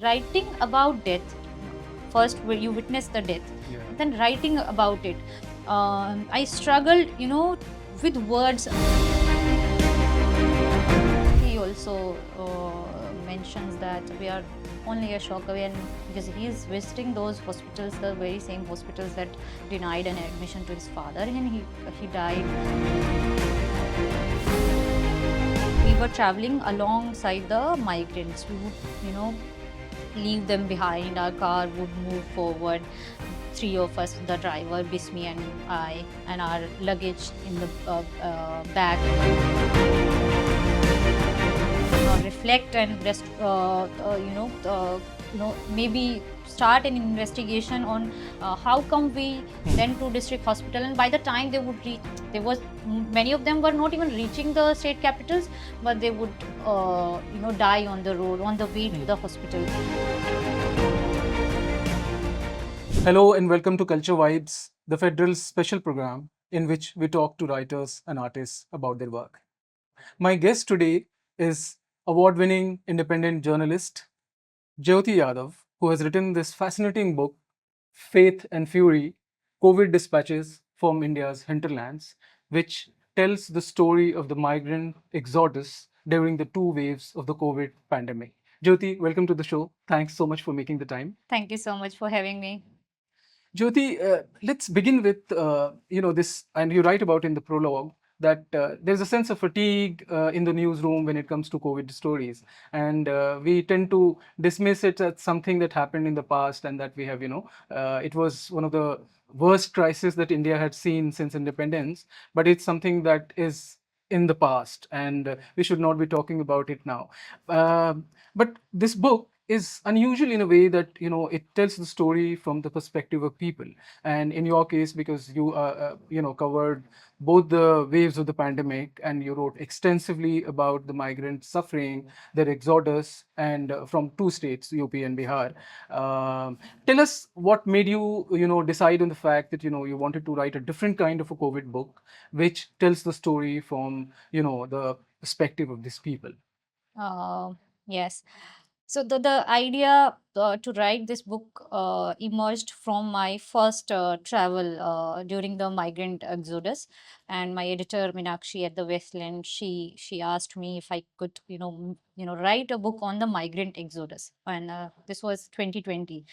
writing about death, first where you witness the death, then writing about it, I struggled, with words. He also mentions that we are only a shock away, and because he is visiting those hospitals, the very same hospitals that denied an admission to his father, and he died. We were traveling alongside the migrants. We would, leave them behind. Our car would move forward. Three of us, the driver, Bismi and I, and our luggage in the back. Reflect and rest, maybe start an investigation on how come we went to district hospital, and by the time they would reach, many of them were not even reaching the state capitals, but they would die on the road on the way to the hospital. Hello and welcome to Culture Vibes, the Federal's special program in which we talk to writers and artists about their work. My guest today is award-winning independent journalist Jyoti Yadav, who has written this fascinating book, Faith and Fury, COVID Dispatches from India's Hinterlands, which tells the story of the migrant exodus during the two waves of the COVID pandemic. Jyoti, welcome to the show. Thanks so much for making the time. Thank you so much for having me. Jyoti, let's begin with this, and you write about in the prologue that there's a sense of fatigue in the newsroom when it comes to COVID stories, and we tend to dismiss it as something that happened in the past, and that we have, it was one of the worst crises that India had seen since independence, but it's something that is in the past, and we should not be talking about it now. But this book is unusual in a way that it tells the story from the perspective of people, and in your case, because you covered both the waves of the pandemic, and you wrote extensively about the migrant suffering, their exodus, and from two states, UP and Bihar. Tell us what made you decide on the fact that you wanted to write a different kind of a COVID book which tells the story from the perspective of these people. Yes. So the idea to write this book emerged from my first travel during the migrant exodus, and my editor Meenakshi at the Westland, she asked me if I could write a book on the migrant exodus, and this was 2020,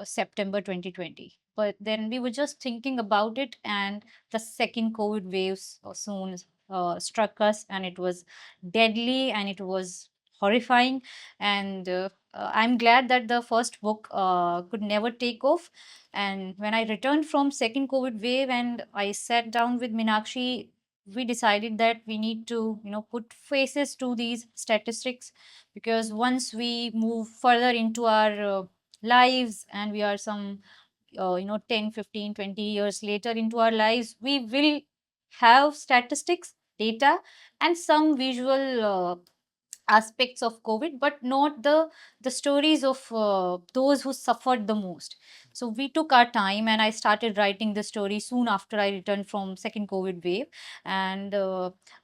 September 2020. But then we were just thinking about it, and the second COVID waves soon struck us, and it was deadly and it was horrifying. And I'm glad that the first book could never take off. And when I returned from second COVID wave and I sat down with Meenakshi, we decided that we need to put faces to these statistics, because once we move further into our lives, and we are some 10, 15, 20 years later into our lives, we will have statistics, data, and some visual aspects of COVID, but not the stories of those who suffered the most. So we took our time, and I started writing the story soon after I returned from second COVID wave. And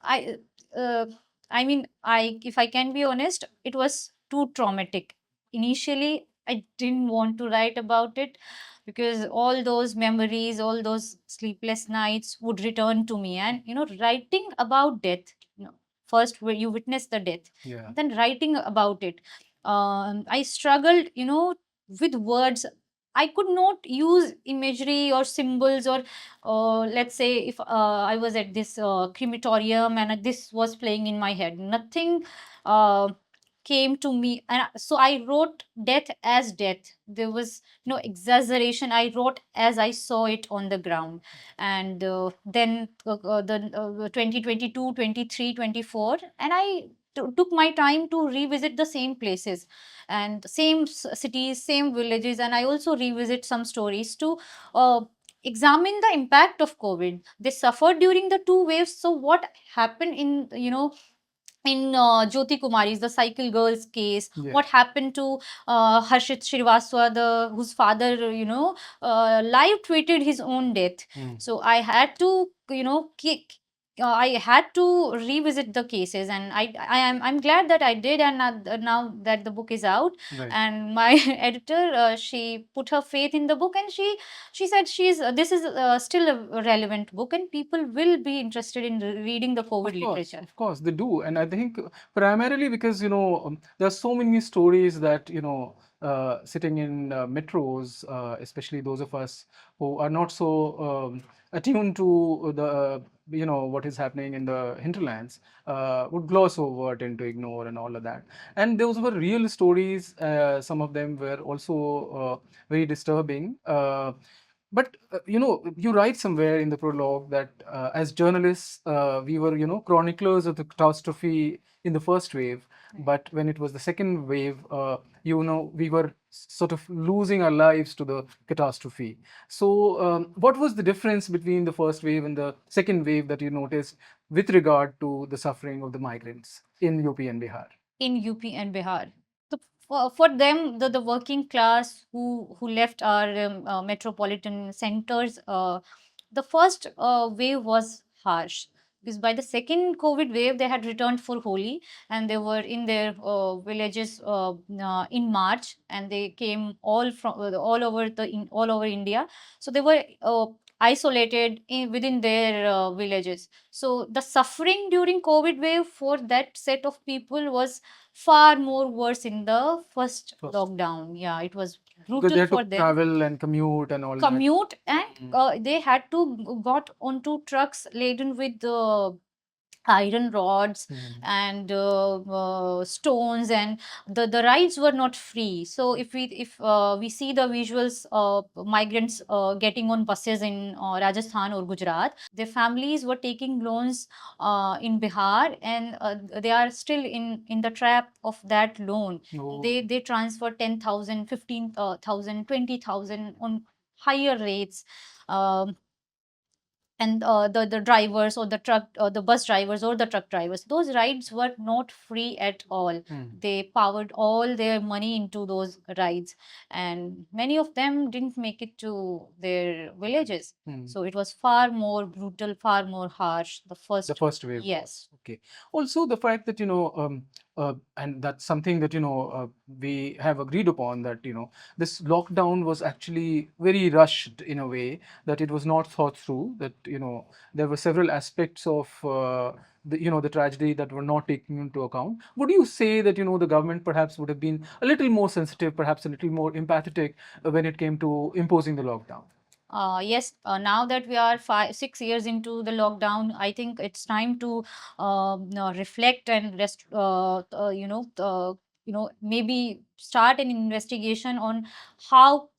I, uh, I mean, if I can be honest, it was too traumatic. Initially, I didn't want to write about it, because all those memories, all those sleepless nights would return to me. And writing about death, first where you witness the death, then writing about it, I struggled with words. I could not use imagery or symbols, or let's say if I was at this crematorium and this was playing in my head, nothing uh, came to me. And so I wrote death as death. There was no exaggeration. I wrote as I saw it on the ground. And then the 2022, 23, 24, and I took my time to revisit the same places and same cities, same villages, and I also revisit some stories to uh, examine the impact of COVID. They suffered during the two waves. So what happened in Jyoti Kumari's, the cycle girls case, what happened to Harshit Shrivastava, whose father, live tweeted his own death. So I had to, I had to revisit the cases, and I'm glad that I did, and now that the book is out, Right. and my editor, she put her faith in the book, and she said this is still a relevant book, and people will be interested in reading the COVID literature. Of course, they do, and I think primarily because there are so many stories that sitting in metros, especially those of us who are not so attuned to the what is happening in the hinterlands, would gloss over, tend to ignore, and all of that. And those were real stories. Some of them were also very disturbing. But you write somewhere in the prologue that as journalists, we were chroniclers of the catastrophe in the first wave. But when it was the second wave, we were sort of losing our lives to the catastrophe. So, what was the difference between the first wave and the second wave that you noticed with regard to the suffering of the migrants in UP and Bihar? In UP and Bihar. So for them, the working class who left our metropolitan centers, the first wave was harsh, because by the second COVID wave they had returned for Holi, and they were in their villages in March, and they came all over India. So they were isolated within their villages. So the suffering during COVID wave for that set of people was far more worse in the first lockdown. Yeah, it was Because they brutal had to for them. travel and commute and all that. Commute, and Mm. they had to got onto trucks laden with iron rods and stones, and the rides were not free. So if we see the visuals, migrants getting on buses in Rajasthan or Gujarat, their families were taking loans in Bihar, and they are still in the trap of that loan. Oh. They transfer 10,000, 15,000, 20,000 on higher rates. um, and the drivers, or the truck, or the bus drivers, or the truck drivers, those rides were not free at all. They powered all their money into those rides, and many of them didn't make it to their villages. So it was far more brutal, far more harsh, the first wave. Yes. Okay. Also, the fact that and that's something that we have agreed upon, that this lockdown was actually very rushed in a way, that it was not thought through. That there were several aspects of the tragedy that were not taken into account. Would you say that the government perhaps would have been a little more sensitive, perhaps a little more empathetic when it came to imposing the lockdown? Yes, now that we are 6 years into the lockdown, I think it's time to reflect and maybe start an investigation on how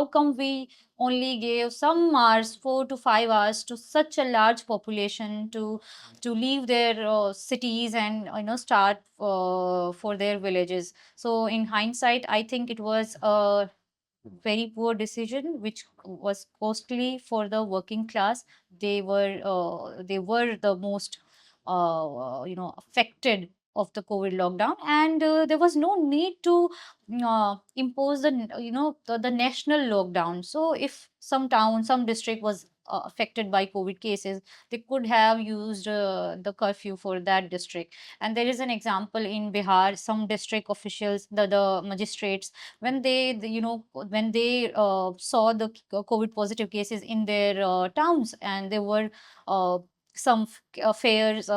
come we only gave some hours, 4 to 5 hours, to such a large population to leave their cities and start for their villages. So in hindsight, I think it was a very poor decision, which was costly for the working class. They were the most affected of the COVID lockdown, and there was no need to impose the national lockdown. So if some town, some district was affected by COVID cases, they could have used the curfew for that district. And there is an example in Bihar. Some district officials, the magistrates, when when they saw the COVID positive cases in their towns, and there were some fairs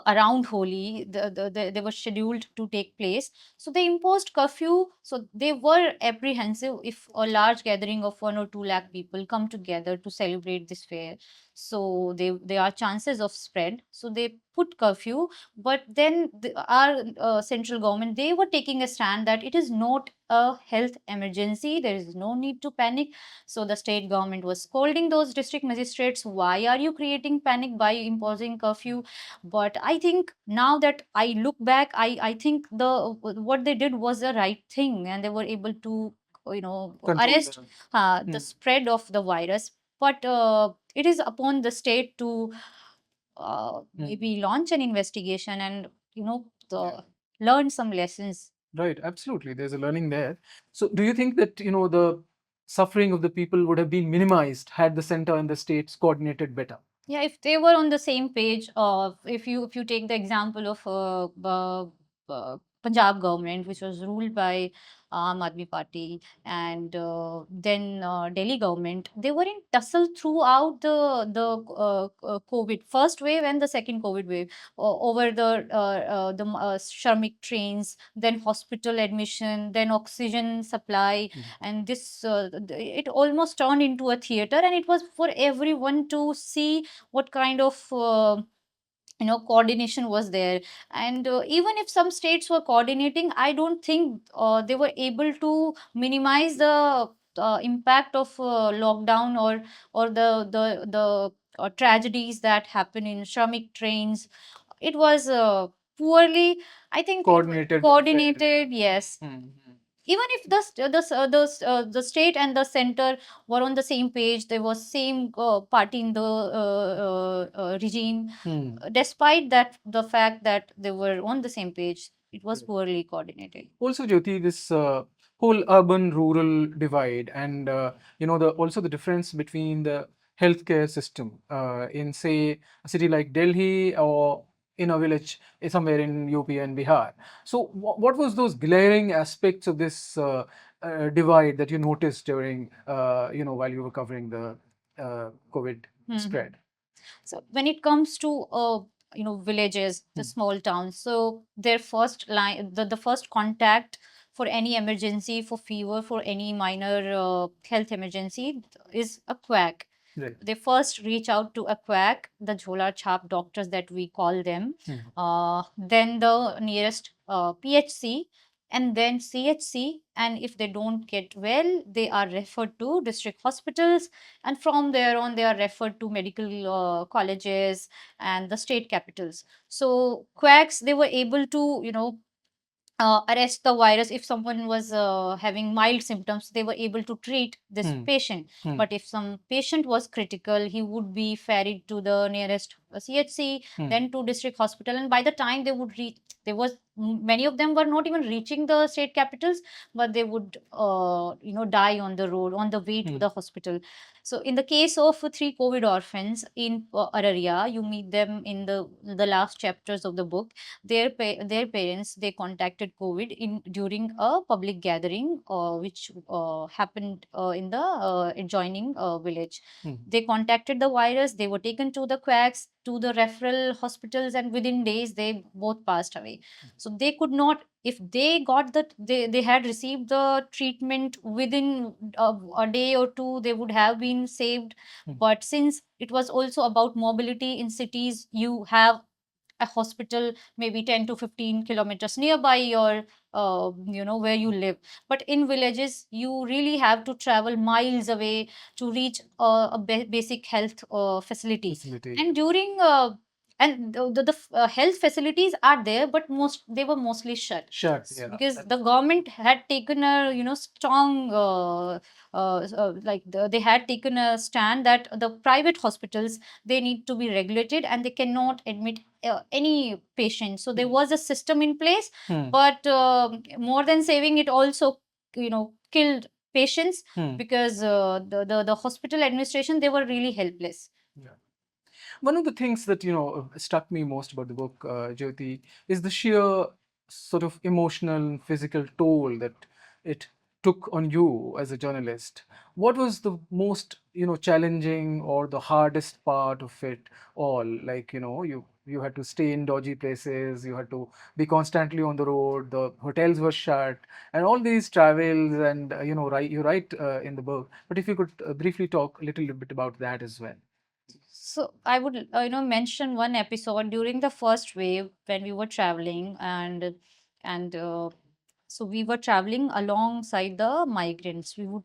around Holi, they were scheduled to take place. So they imposed curfew. So they were apprehensive if a large gathering of 1 or 2 lakh people come together to celebrate this fair. So there are chances of spread. So they put curfew. But then our central government, they were taking a stand that it is not a health emergency. There is no need to panic. So the state government was scolding those district magistrates. Why are you creating panic by imposing curfew? But I think now that I look back, I think what they did was the right thing, and they were able to Control arrest the Hmm. spread of the virus. But it is upon the state to maybe launch an investigation, and learn some lessons. Right, absolutely. There's a learning there. So, do you think that the suffering of the people would have been minimized had the center and the states coordinated better. Yeah, if they were on the same page, if you take the example of Punjab government, which was ruled by Aam Aadmi Party, and then Delhi government, they were in tussle throughout the COVID first wave and the second COVID wave, over the Shramik trains, then hospital admission, then oxygen supply, and this it almost turned into a theater, and it was for everyone to see what kind of coordination was there. And even if some states were coordinating, I don't think they were able to minimize the impact of lockdown, or the tragedies that happen in Shramik trains. It was poorly, I think, coordinated, yes. Even if the state and the center were on the same page, there was same party in the regime. Despite that, the fact that they were on the same page, it was poorly coordinated. Also, Jyoti, this whole urban-rural divide, and the also the difference between the healthcare system in, say, a city like Delhi, or in a village somewhere in UP and Bihar. So, what was those glaring aspects of this divide that you noticed during, while you were covering the COVID spread? So when it comes to villages, the small towns, so their first line, the first contact for any emergency, for fever, for any minor health emergency, is a quack. Right. They first reach out to a quack, the Jhola Chhap doctors that we call them, then the nearest PHC, and then CHC. And if they don't get well, they are referred to district hospitals, and from there on, they are referred to medical colleges and the state capitals. So quacks, they were able to arrest the virus. If someone was having mild symptoms, they were able to treat this patient. But if some patient was critical, he would be ferried to the nearest CHC, then to district hospital. And by the time they would reach, there was many of them were not even reaching the state capitals, but they would die on the road on the way to the hospital. So in the case of three COVID orphans in Araria, you meet them in the last chapters of the book. Their parents, they contacted COVID in during a public gathering, which happened in the adjoining village. They contacted the virus. They were taken to the quacks, to the referral hospitals, and within days they both passed away. So they could not, if they got that, they had received the treatment within a day or two, they would have been saved. But since it was also about mobility in cities, you have a hospital maybe 10 to 15 kilometers nearby your where you live. But in villages, you really have to travel miles away to reach a basic health facility. And during the health facilities are there, but they were mostly shut, Yeah. because the government had taken a strong they had taken a stand that the private hospitals, they need to be regulated and they cannot admit any patient. So there was a system in place, but more than saving, it also killed patients, because the hospital administration, they were really helpless. Yeah. One of the things that struck me most about the book, Jyoti, is the sheer sort of emotional and physical toll that it took on you as a journalist. What was the most challenging or the hardest part of it all? Like you had to stay in dodgy places, you had to be constantly on the road, the hotels were shut, and all these travels, and you write in the book. But if you could briefly talk a little bit about that as well. So I would, mention one episode during the first wave when we were traveling, and so we were traveling alongside the migrants. We would,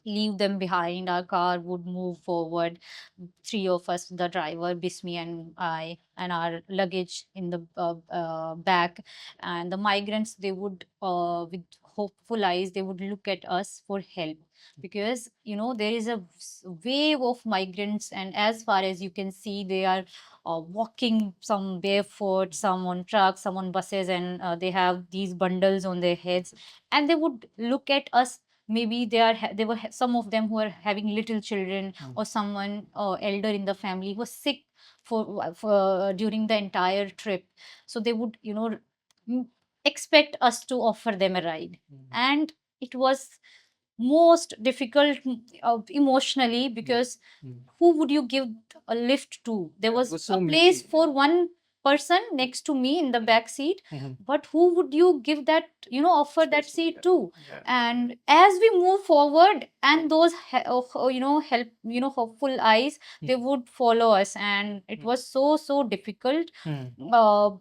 leave them behind. Our car would move forward. Three of us, the driver, Bismi, and I, and our luggage in the back. And the migrants, they would, with hopeful eyes, they would look at us for help, because there is a wave of migrants, and as far as you can see, they are walking, some barefoot, some on trucks, some on buses, and they have these bundles on their heads, and they would look at us maybe they were some of them who are having little children, or someone elder in the family was sick for during the entire trip. So they would, m- expect us to offer them a ride. And it was most difficult, emotionally, because who would you give a lift to? There was was a so place many. for one person next to me in the back seat, Mhm. but who would you give that, offer that Space to, seat yeah. to? Yeah. And as we move forward, and those help, hopeful eyes, they would follow us, and it was so difficult. Mm. uh,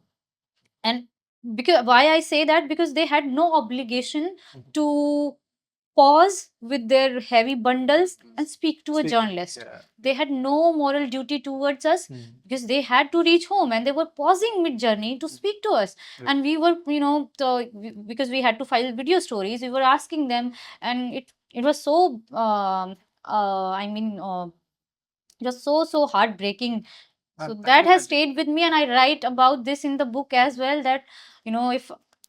and because why I say that, because they had no obligation to pause with their heavy bundles and speak to a Speak. journalist. Yeah. They had no moral duty towards us, because they had to reach home, and they were pausing mid journey to speak to us. Right. And we were, because we had to file video stories, we were asking them, and it was so, I mean, just so heartbreaking. So I can that has imagine. stayed with me, and I write about this in the book as well, that,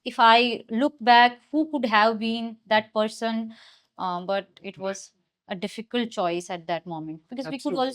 if I look back, who could have been that person? But it was a difficult choice at that moment, because Absolutely.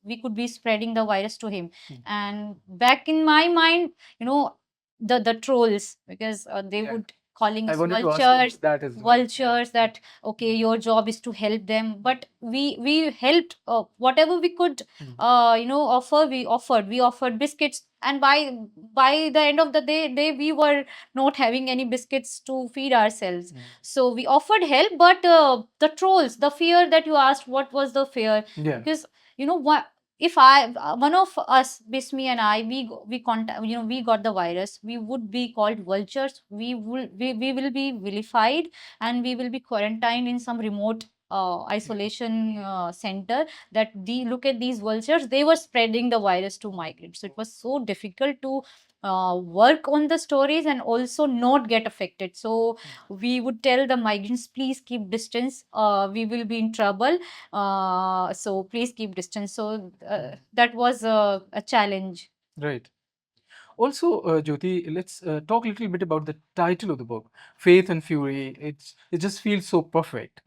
we could be spreading the virus to him. And back in my mind, the trolls, because they Yeah. would calling I us wanted to ask you vultures, about that as well. vultures, that okay, your job is to help them. But we helped, whatever we could, offer, we offered biscuits. And by the end of the day, we were not having any biscuits to feed ourselves. So we offered help, but the trolls, the fear that you asked, what was the fear? Yeah. Because, what if I one of us, Bismi and I, we contact, we got the virus, we would be called vultures. We will be vilified, and we will be quarantined in some remote isolation center. That the look at these vultures, they were spreading the virus to migrants. So it was so difficult to work on the stories and also not get affected. So we would tell the migrants, please keep distance, we will be in trouble, so please keep distance. So that was a challenge. Right. Also, Jyoti, let's talk a little bit about the title of the book, "Faith and Fury." It just feels so perfect,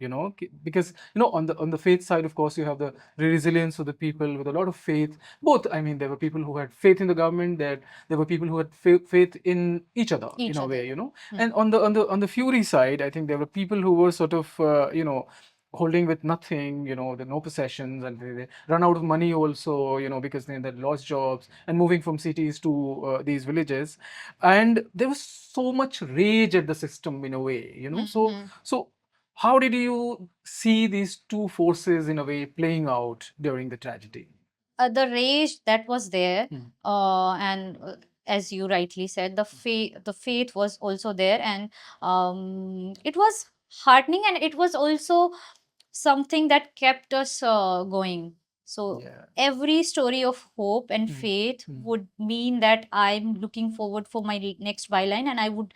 because on the faith side, of course, you have the resilience of the people with a lot of faith. Both, I mean, there were people who had faith in the government. There were people who had faith in each other in Each a other. way. And on the Fury side, I think there were people who were sort of holding with nothing, the no possessions, and they run out of money also, because they had lost jobs and moving from cities to these villages. And there was so much rage at the system in a way. So how did you see these two forces in a way playing out during the tragedy? The rage that was there, and as you rightly said, the faith was also there. And it was heartening, and it was also something that kept us going. So Yeah. every story of hope and faith would mean that I'm looking forward for my next byline, and I would,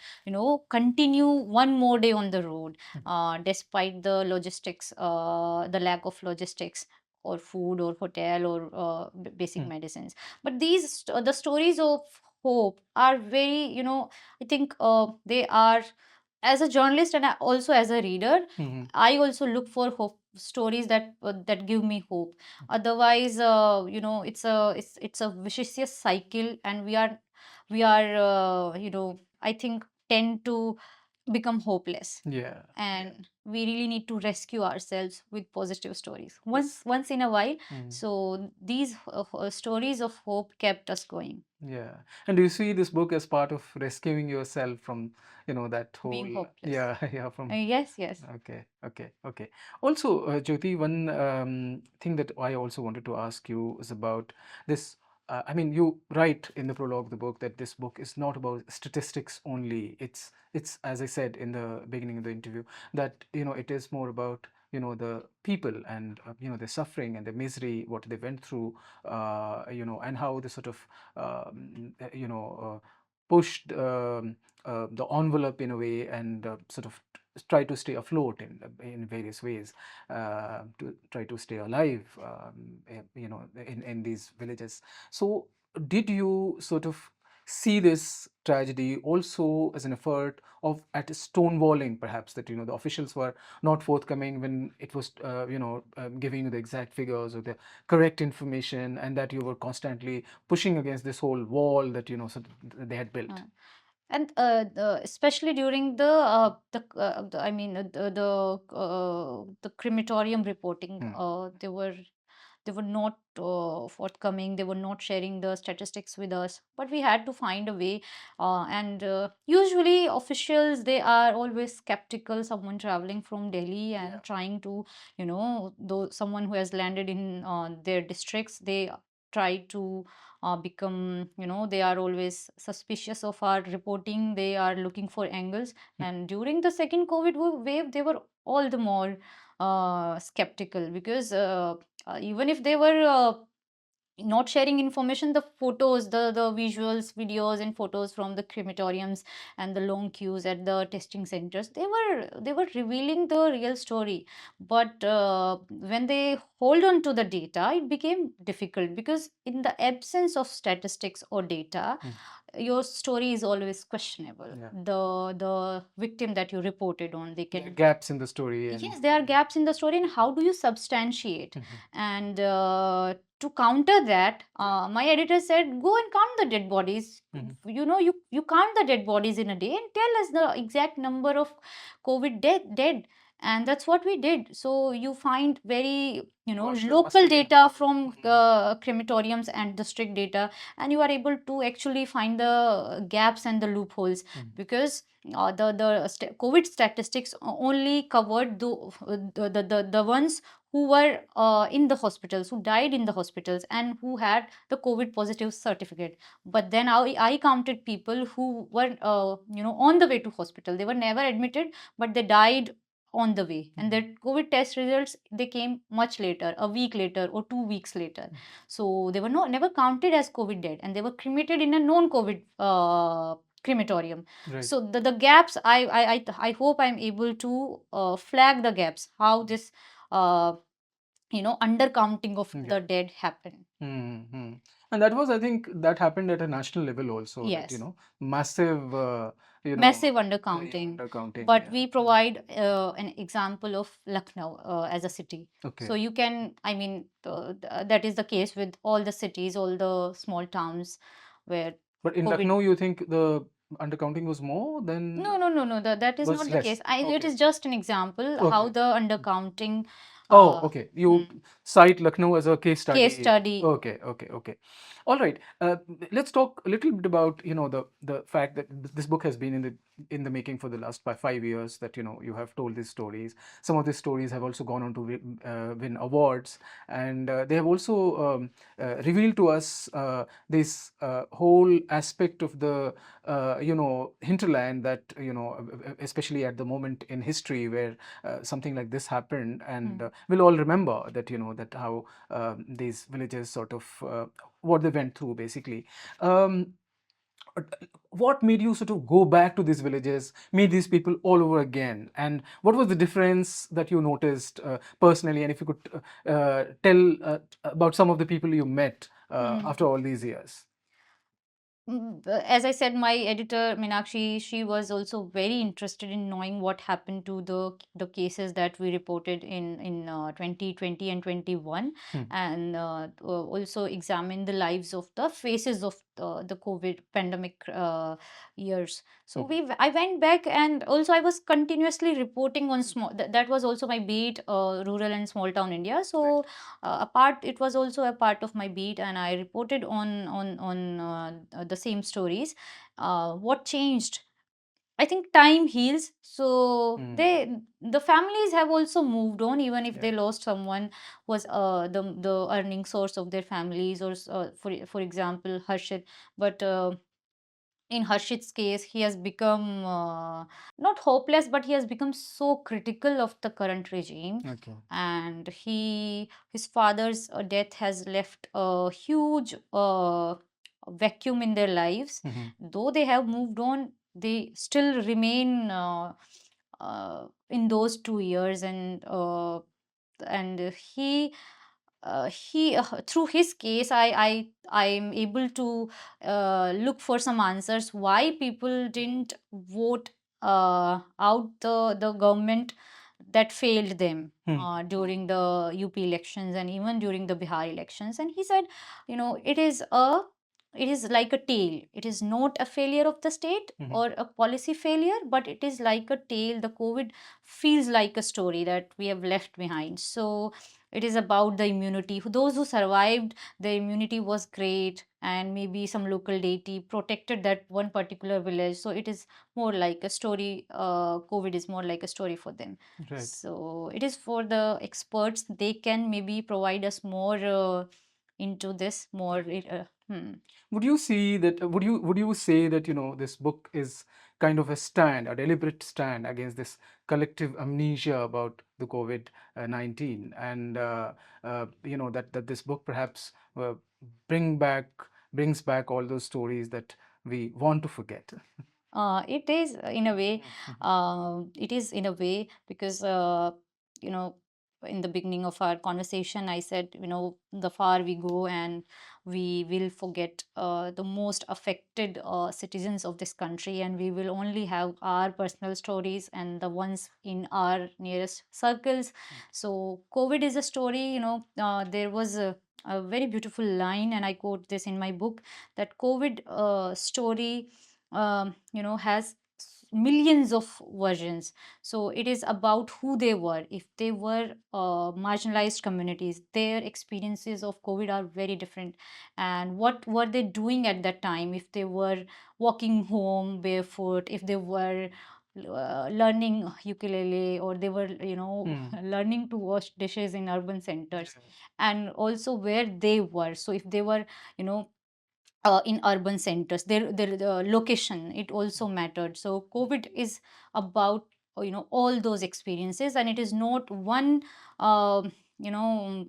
continue one more day on the road, despite the logistics, the lack of logistics, or food, or hotel, or basic medicines. But the stories of hope are very, I think they are, as a journalist, and also as a reader, I also look for hope stories that give me hope. Otherwise, it's a vicious cycle, and we are I think tend to become hopeless. Yeah. And we really need to rescue ourselves with positive stories once in a while. So these stories of hope kept us going. Yeah. And do you see this book as part of rescuing yourself from, that Being whole, hopeless. yeah, yeah, from, Yes, yes. okay, okay, okay. Also, Jyoti, one thing that I also wanted to ask you is about this. I mean, you write in the prologue of the book that this book is not about statistics only. It's as I said in the beginning of the interview, that it is more about the people, and their suffering and their misery, what they went through, and how they sort of pushed the envelope in a way, and sort of try to stay afloat in various ways, to try to stay alive, in these villages. So did you sort of see this tragedy also as an effort of at stonewalling, perhaps, that the officials were not forthcoming when it was giving you the exact figures or the correct information, and that you were constantly pushing against this whole wall that they had built. And especially during I mean the crematorium reporting, they were not forthcoming. They were not sharing the statistics with us, but we had to find a way. And usually officials, they are always skeptical. Someone traveling from Delhi and trying to, though someone who has landed in their districts, they try to become, they are always suspicious of our reporting. They are looking for angles. And during the second COVID wave, they were all the more skeptical, because even if they were not sharing information, the photos, the visuals, videos and photos from the crematoriums and the long queues at the testing centers, they were revealing the real story. But when they hold on to the data, it became difficult, because in the absence of statistics or data, your story is always questionable. The victim that you reported on, they There are can gaps in the story. Yes, there are gaps in the story, and how do you substantiate? And to counter that, my editor said, go and count the dead bodies. You count the dead bodies in a day and tell us the exact number of COVID dead. And that's what we did. So you find very, local data from crematoriums and district data, and you are able to actually find the gaps and the loopholes. Because COVID statistics only covered the ones who were in the hospitals, who died in the hospitals, and who had the COVID positive certificate. But then I counted people who were on the way to hospital. They were never admitted, but they died on the way, and their COVID test results, they came much later, a week later or 2 weeks later. So they were never counted as COVID dead, and they were cremated in a non-COVID crematorium. Right. So the gaps, I hope I'm able to flag the gaps, how this undercounting of the dead happened. Hmm. And that was, I think, that happened at a national level also. That Yes. massive, Massive yeah, undercounting. undercounting. But Yeah. we provide an example of Lucknow as a city. Okay. So you can, I mean, that is the case with all the cities, all the small towns where But in COVID. Lucknow, you think the undercounting was more than No. That is was not the less? case. It Okay. is just an example how Okay. the undercounting. Oh, okay. You Hmm. cite Lucknow as a case study. Case study. Okay. All right. Let's talk a little bit about the fact that this book has been in the making for the last 5 years. That you have told these stories. Some of these stories have also gone on to win awards, and they have also revealed to us this whole aspect of the hinterland, that especially at the moment in history where something like this happened, and we'll all remember that that how these villages sort of what they went through basically. um, what made you sort of go back to these villages, meet these people all over again, and what was the difference that you noticed personally, and if you could tell about some of the people you met after all these years? As I said, my editor Meenakshi, she was also very interested in knowing what happened to the cases that we reported in 2020 and 21, and also examine the lives of the faces of the COVID pandemic years. So I went back, and also I was continuously reporting on small. That was also my beat, rural and small town India. So it was also a part of my beat, and I reported on the same stories. What changed? I think time heals. So the families have also moved on, even if they lost someone was the earning source of their families, or for example Harshit. But in Harshit's case, he has become not hopeless, but he has become so critical of the current regime. Okay. And his father's death has left a huge vacuum in their lives. Though they have moved on, they still remain in those 2 years, and he he through his case, I'm able to look for some answers why people didn't vote out the government that failed them during the UP elections and even during the Bihar elections. And he said, it is like a tale. It is not a failure of the state or a policy failure, but it is like a tale. The COVID feels like a story that we have left behind. So it is about the immunity. Those who survived, the immunity was great, and maybe some local deity protected that one particular village. So it is more like a story. COVID is more like a story for them. Right. So it is for the experts. They can maybe provide us more into this more. Would you see that? Would you say that this book is kind of a stand, a deliberate stand against this collective amnesia about the COVID-19, and that this book perhaps bring back brings back all those stories that we want to forget? It is in a way. It is in a way because you know, in the beginning of our conversation, I said, the far we go and we will forget the most affected citizens of this country, and we will only have our personal stories and the ones in our nearest circles. So, COVID is a story. There was a very beautiful line, and I quote this in my book, that COVID story has millions of versions. So it is about who they were. If they were marginalized communities, their experiences of COVID are very different. And what were they doing at that time? If they were walking home barefoot, if they were learning ukulele, or they were learning to wash dishes in urban centers, and also where they were. So if they were you know in urban centers, their location, it also mattered. So COVID is about all those experiences, and it is not one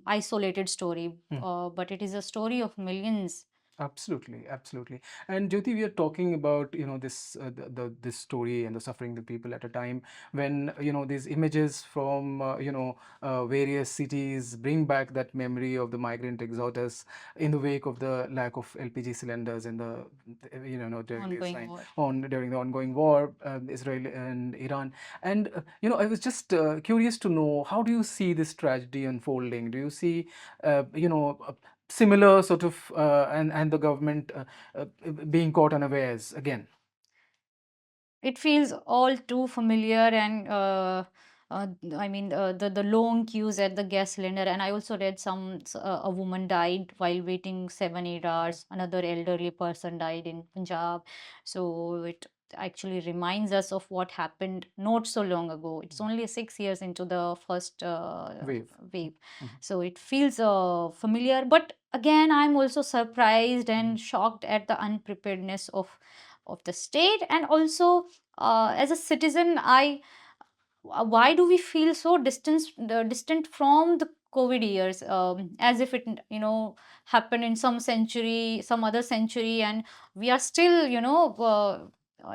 isolated story, but it is a story of millions. Absolutely, absolutely. And Jyoti, we are talking about this this story and the suffering the people at a time when these images from various cities bring back that memory of the migrant exodus in the wake of the lack of LPG cylinders in the during this Ongoing time war. during the ongoing war, Israel and Iran. And I was just curious to know, how do you see this tragedy unfolding? Do you see similar sort of and the government being caught unawares again? It feels all too familiar, and I mean, the long queues at the gas cylinder. And I also read a woman died while waiting 7 8 hours. Another elderly person died in Punjab. So it actually reminds us of what happened not so long ago. It's only 6 years into the first Wave. wave. So it feels familiar, but again, I'm also surprised and shocked at the unpreparedness of the state. And also, as a citizen, why do we feel so distant from the COVID years, as if it happened in some other century, and we are still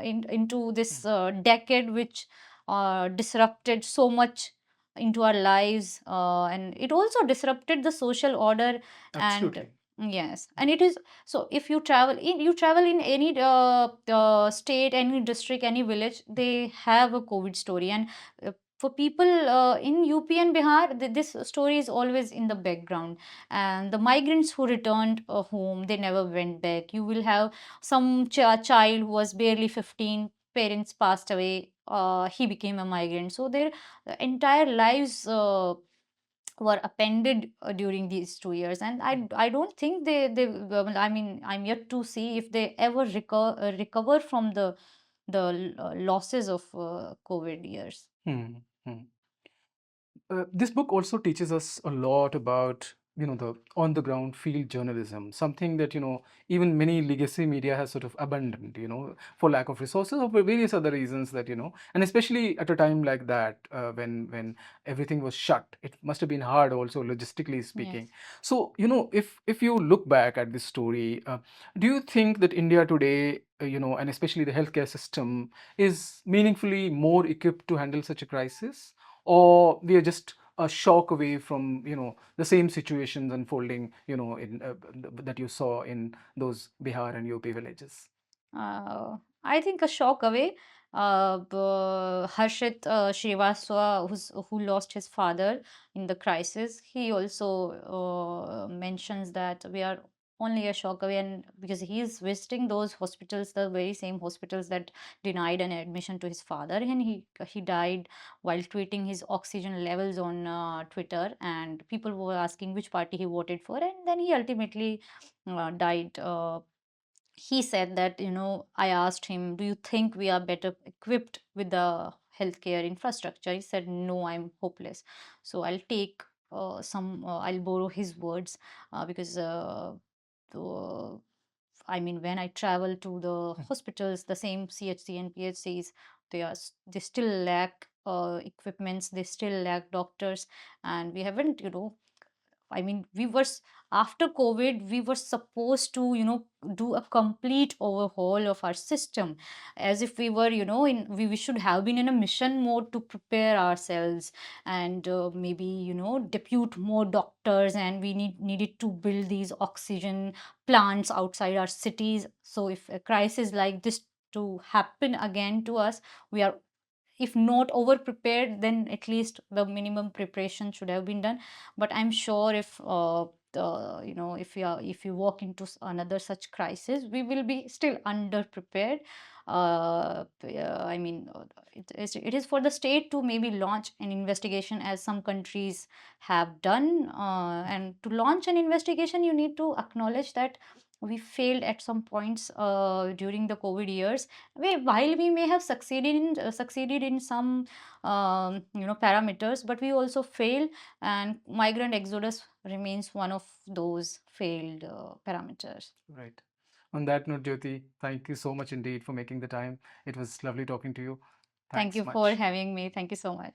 into this decade which disrupted so much into our lives, and it also disrupted the social order. And Absolutely. yes, and it is. So if you travel in any state, any district, any village, they have a COVID story. And for people in UP and Bihar, this story is always in the background. And the migrants who returned home, they never went back. You will have some child who was barely 15, parents passed away, he became a migrant. So their entire lives were appended during these 2 years. And I don't think they well, I mean, I'm yet to see if they ever recover from the losses of COVID years. Hmm. Hmm. This book also teaches us a lot about the on the ground field journalism, something that even many legacy media has sort of abandoned, for lack of resources or for various other reasons that and especially at a time like that, when everything was shut, it must have been hard also logistically Yes. speaking. So if you look back at this story, do you think that India today, and especially the healthcare system, is meaningfully more equipped to handle such a crisis, or we are just a shock away from, the same situations unfolding, in that you saw in those Bihar and UP villages? Uh, I think a shock away. Harshit Srivastava, who lost his father in the crisis, he also mentions that we are only a shock away, and because he is visiting those hospitals, the very same hospitals that denied an admission to his father, and he died while tweeting his oxygen levels on Twitter, and people were asking which party he voted for, and then he ultimately died. He said that, I asked him, do you think we are better equipped with the healthcare infrastructure? He said, no, I'm hopeless. So I'll take I'll borrow his words, because the, I mean, when I travel to the hospitals, the same CHC and PHCs, they still lack equipments, they still lack doctors, and we haven't, I mean, after COVID, we were supposed to, do a complete overhaul of our system, as if we were, we should have been in a mission mode to prepare ourselves, and maybe, depute more doctors, and we needed to build these oxygen plants outside our cities. So if a crisis like this to happen again to us, we are, if not over prepared, then at least the minimum preparation should have been done. But I'm sure if if you walk into another such crisis, we will be still under prepared. I mean, it is for the state to maybe launch an investigation, as some countries have done, and to launch an investigation you need to acknowledge that we failed at some points during the COVID years. While we may have succeeded in some parameters, but we also failed, and migrant exodus remains one of those failed parameters. Right. On that note, Jyoti, thank you so much indeed for making the time. It was lovely talking to you. Thank Thanks you for much. having me. Thank you so much.